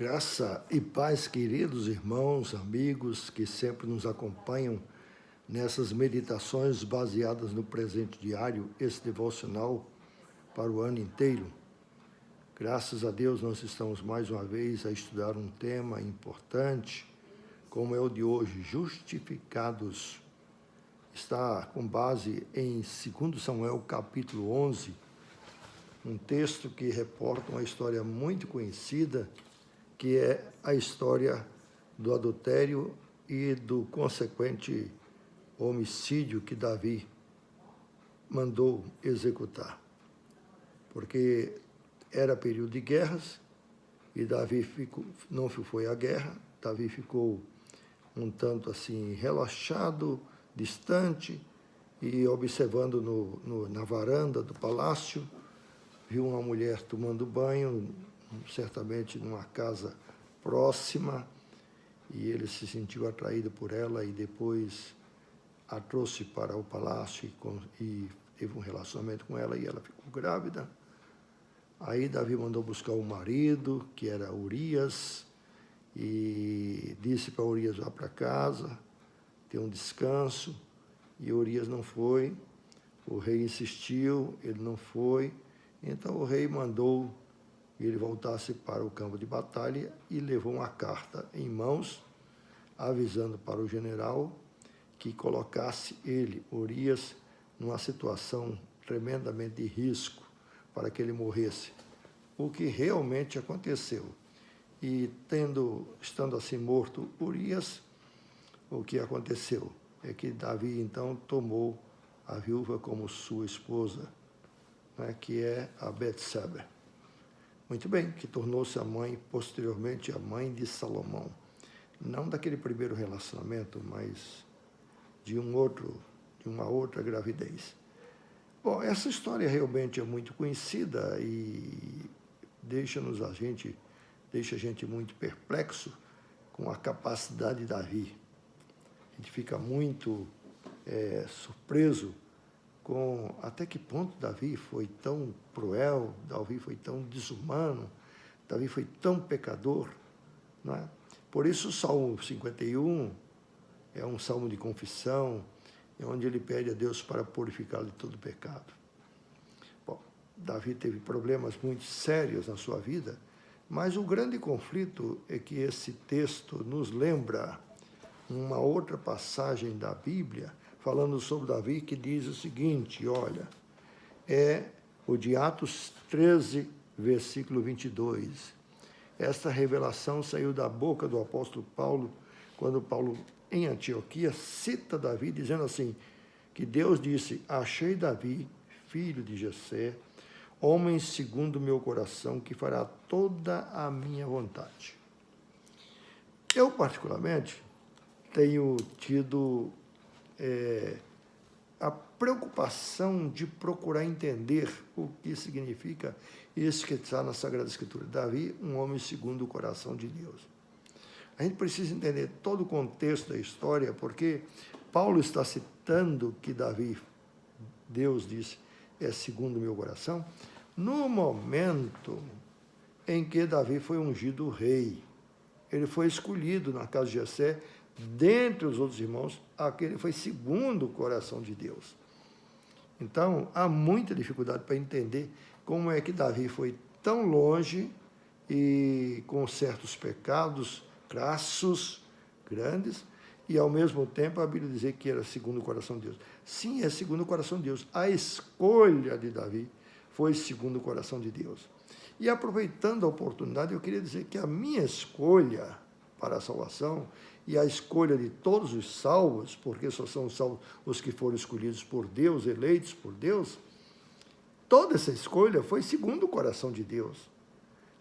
Graça e paz, queridos irmãos, amigos que sempre nos acompanham nessas meditações baseadas no presente diário, esse devocional para o ano inteiro. Graças a Deus nós estamos mais uma vez a estudar um tema importante, como é o de hoje, justificados. Está com base em 2 Samuel capítulo 11, um texto que reporta uma história muito conhecida, que é a história do adultério e do consequente homicídio que Davi mandou executar. Porque era período de guerras e Davi não foi à guerra, Davi ficou um tanto assim relaxado, distante, e observando na varanda do palácio, viu uma mulher tomando banho, certamente numa casa próxima, e ele se sentiu atraído por ela e depois a trouxe para o palácio e teve um relacionamento com ela e ela ficou grávida. Aí Davi mandou buscar o marido, que era Urias, e disse para Urias: vá para casa, ter um descanso, e Urias não foi. O rei insistiu, ele não foi, então o rei mandou ele voltasse para o campo de batalha e levou uma carta em mãos, avisando para o general que colocasse ele, Urias, numa situação tremendamente de risco para que ele morresse, o que realmente aconteceu. E estando assim morto Urias, o que aconteceu é que Davi então tomou a viúva como sua esposa, né, que é a Betseba. Muito bem, que tornou-se a mãe, posteriormente a mãe de Salomão. Não daquele primeiro relacionamento, mas de uma outra gravidez. Bom, essa história realmente é muito conhecida e deixa a gente muito perplexo com a capacidade de Davi. A gente fica muito surpreso com até que ponto Davi foi tão cruel, Davi foi tão desumano, Davi foi tão pecador, não é? Por isso o Salmo 51 é um salmo de confissão, onde ele pede a Deus para purificá-lo de todo pecado. Bom, Davi teve problemas muito sérios na sua vida, mas o grande conflito é que esse texto nos lembra uma outra passagem da Bíblia, falando sobre Davi, que diz o seguinte, olha, é o de Atos 13, versículo 22. Esta revelação saiu da boca do apóstolo Paulo, quando Paulo, em Antioquia, cita Davi, dizendo assim, que Deus disse, achei Davi, filho de Jessé, homem segundo o meu coração, que fará toda a minha vontade. Eu, particularmente, tenho tido a preocupação de procurar entender o que significa isso que está na Sagrada Escritura. Davi, um homem segundo o coração de Deus. A gente precisa entender todo o contexto da história, porque Paulo está citando que Davi, Deus disse, é segundo o meu coração, no momento em que Davi foi ungido rei. Ele foi escolhido na casa de Jessé, dentre os outros irmãos, aquele foi segundo o coração de Deus. Então, há muita dificuldade para entender como é que Davi foi tão longe e com certos pecados crassos, grandes, e ao mesmo tempo a Bíblia dizer que era segundo o coração de Deus. Sim, é segundo o coração de Deus. A escolha de Davi foi segundo o coração de Deus. E aproveitando a oportunidade, eu queria dizer que a minha escolha para a salvação e a escolha de todos os salvos, porque só são salvos os que foram escolhidos por Deus, eleitos por Deus, toda essa escolha foi segundo o coração de Deus.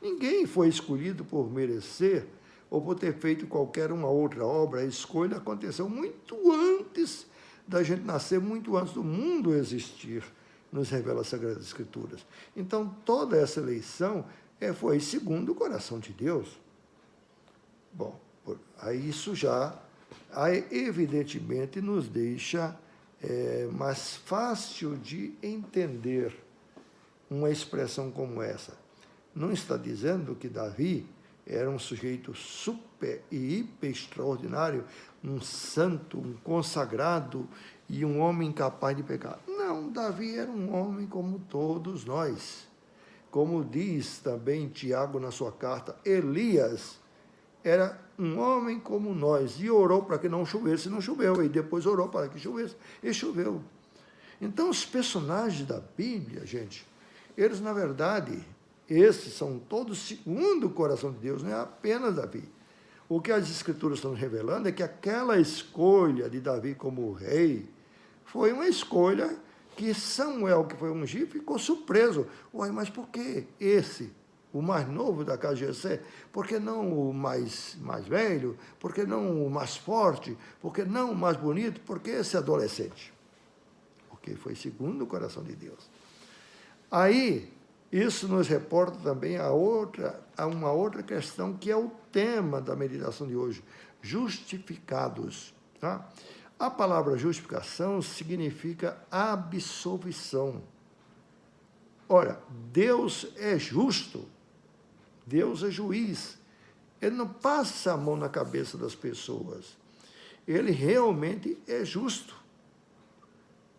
Ninguém foi escolhido por merecer ou por ter feito qualquer uma outra obra. A escolha aconteceu muito antes da gente nascer, muito antes do mundo existir, nos revela as Sagradas Escrituras. Então, toda essa eleição foi segundo o coração de Deus. Bom, aí isso já, evidentemente, nos deixa mais fácil de entender uma expressão como essa. Não está dizendo que Davi era um sujeito super e hiper extraordinário, um santo, um consagrado e um homem incapaz de pecar. Não, Davi era um homem como todos nós. Como diz também Tiago na sua carta, Elias era um homem como nós e orou para que não chovesse, não choveu, e depois orou para que chovesse, e choveu. Então, os personagens da Bíblia, gente, eles, na verdade, esses são todos segundo o coração de Deus, não é apenas Davi. O que as Escrituras estão revelando é que aquela escolha de Davi como rei foi uma escolha que Samuel, que foi ungido, ficou surpreso. Uai, mas por que esse, o mais novo da casa de Jessé? Por que não o mais velho? Por que não o mais forte? Por que não o mais bonito? Por que esse adolescente? Porque foi segundo o coração de Deus. Aí, isso nos reporta também a uma outra questão, que é o tema da meditação de hoje, justificados. Tá? A palavra justificação significa absolvição. Ora, Deus é justo, Deus é juiz, Ele não passa a mão na cabeça das pessoas, Ele realmente é justo.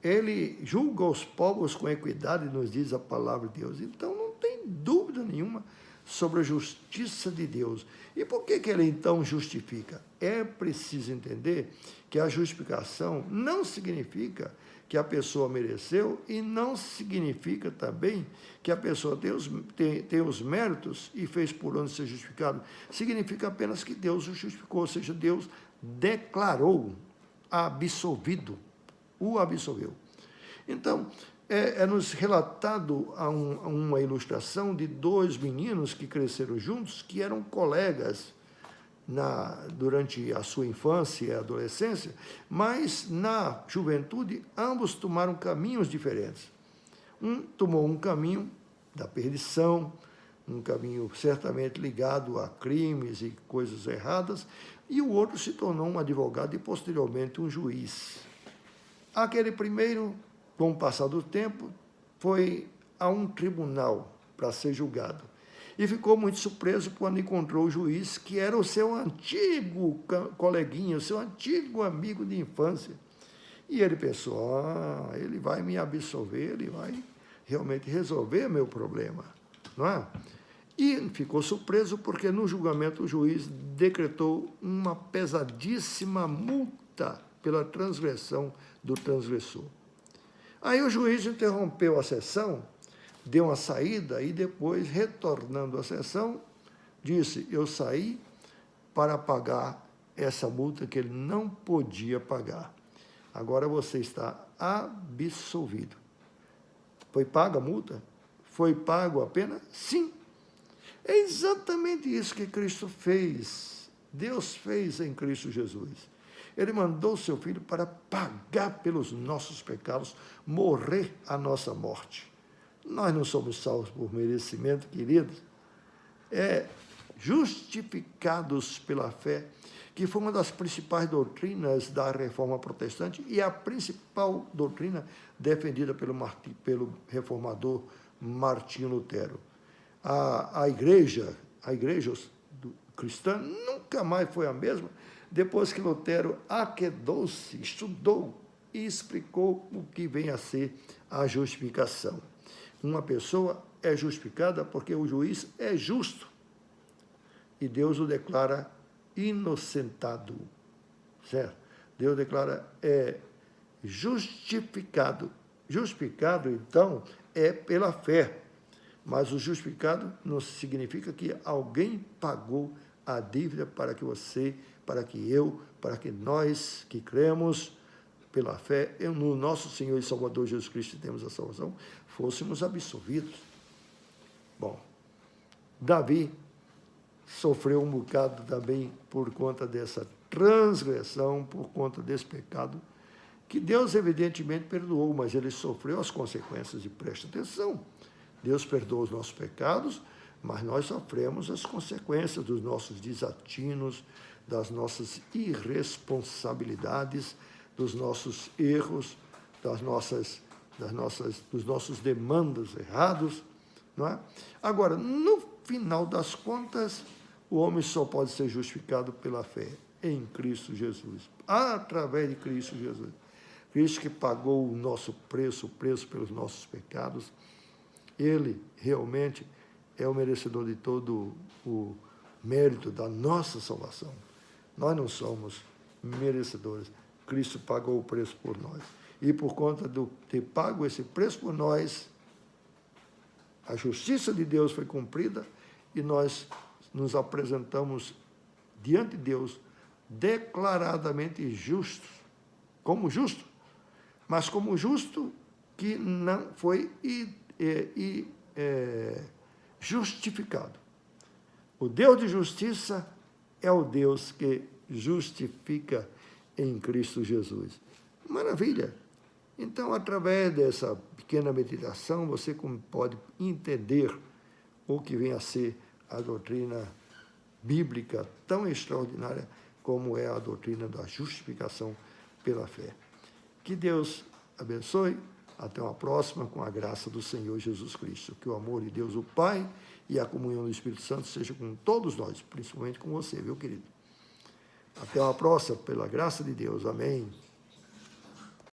Ele julga os povos com equidade, nos diz a palavra de Deus. Então, não tem dúvida nenhuma sobre a justiça de Deus. E por que ele, então, justifica? É preciso entender que a justificação não significa que a pessoa mereceu e não significa também que a pessoa tem os méritos e fez por onde ser justificado. Significa apenas que Deus o justificou, ou seja, Deus declarou absolvido. O absolveu. Então, nos relatado uma ilustração de dois meninos que cresceram juntos, que eram colegas durante a sua infância e adolescência, mas na juventude ambos tomaram caminhos diferentes. Um tomou um caminho da perdição, um caminho certamente ligado a crimes e coisas erradas, e o outro se tornou um advogado e posteriormente um juiz. Aquele primeiro, com o passar do tempo, foi a um tribunal para ser julgado. E ficou muito surpreso quando encontrou o juiz, que era o seu antigo coleguinha, o seu antigo amigo de infância. E ele pensou, ele vai me absolver, ele vai realmente resolver meu problema, não é? E ficou surpreso porque no julgamento o juiz decretou uma pesadíssima multa pela transgressão do transgressor. Aí o juiz interrompeu a sessão, deu uma saída e depois, retornando à sessão, disse, eu saí para pagar essa multa que ele não podia pagar. Agora você está absolvido. Foi paga a multa? Foi pago a pena? Sim. É exatamente isso que Cristo fez. Deus fez em Cristo Jesus. Ele mandou o seu Filho para pagar pelos nossos pecados, morrer a nossa morte. Nós não somos salvos por merecimento, queridos. Justificados pela fé, que foi uma das principais doutrinas da Reforma Protestante e a principal doutrina defendida pelo reformador Martinho Lutero. A igreja cristã nunca mais foi a mesma, depois que Lutero aquedou-se, estudou e explicou o que vem a ser a justificação. Uma pessoa é justificada porque o juiz é justo e Deus o declara inocentado, certo? Deus declara justificado. Justificado, então, é pela fé, mas o justificado não significa que alguém pagou a dívida para que você, para que eu, para que nós que cremos pela fé no nosso Senhor e Salvador Jesus Cristo, temos a salvação, fôssemos absolvidos. Bom, Davi sofreu um bocado também por conta dessa transgressão, por conta desse pecado, que Deus evidentemente perdoou, mas ele sofreu as consequências, e presta atenção, Deus perdoa os nossos pecados, mas nós sofremos as consequências dos nossos desatinos, das nossas irresponsabilidades, dos nossos erros, dos nossos demandas errados, não é? Agora, no final das contas, o homem só pode ser justificado pela fé em Cristo Jesus, através de Cristo Jesus. Cristo que pagou o nosso preço, o preço pelos nossos pecados. Ele realmente é o merecedor de todo o mérito da nossa salvação. Nós não somos merecedores. Cristo pagou o preço por nós. E por conta de ter pago esse preço por nós, a justiça de Deus foi cumprida e nós nos apresentamos diante de Deus declaradamente justos, mas como justo que não foi justificado. O Deus de justiça é o Deus que justifica em Cristo Jesus. Maravilha! Então, através dessa pequena meditação, você pode entender o que vem a ser a doutrina bíblica tão extraordinária como é a doutrina da justificação pela fé. Que Deus abençoe. Até uma próxima, com a graça do Senhor Jesus Cristo. Que o amor de Deus, o Pai, e a comunhão do Espírito Santo seja com todos nós, principalmente com você, viu, querido? Até uma próxima, pela graça de Deus. Amém.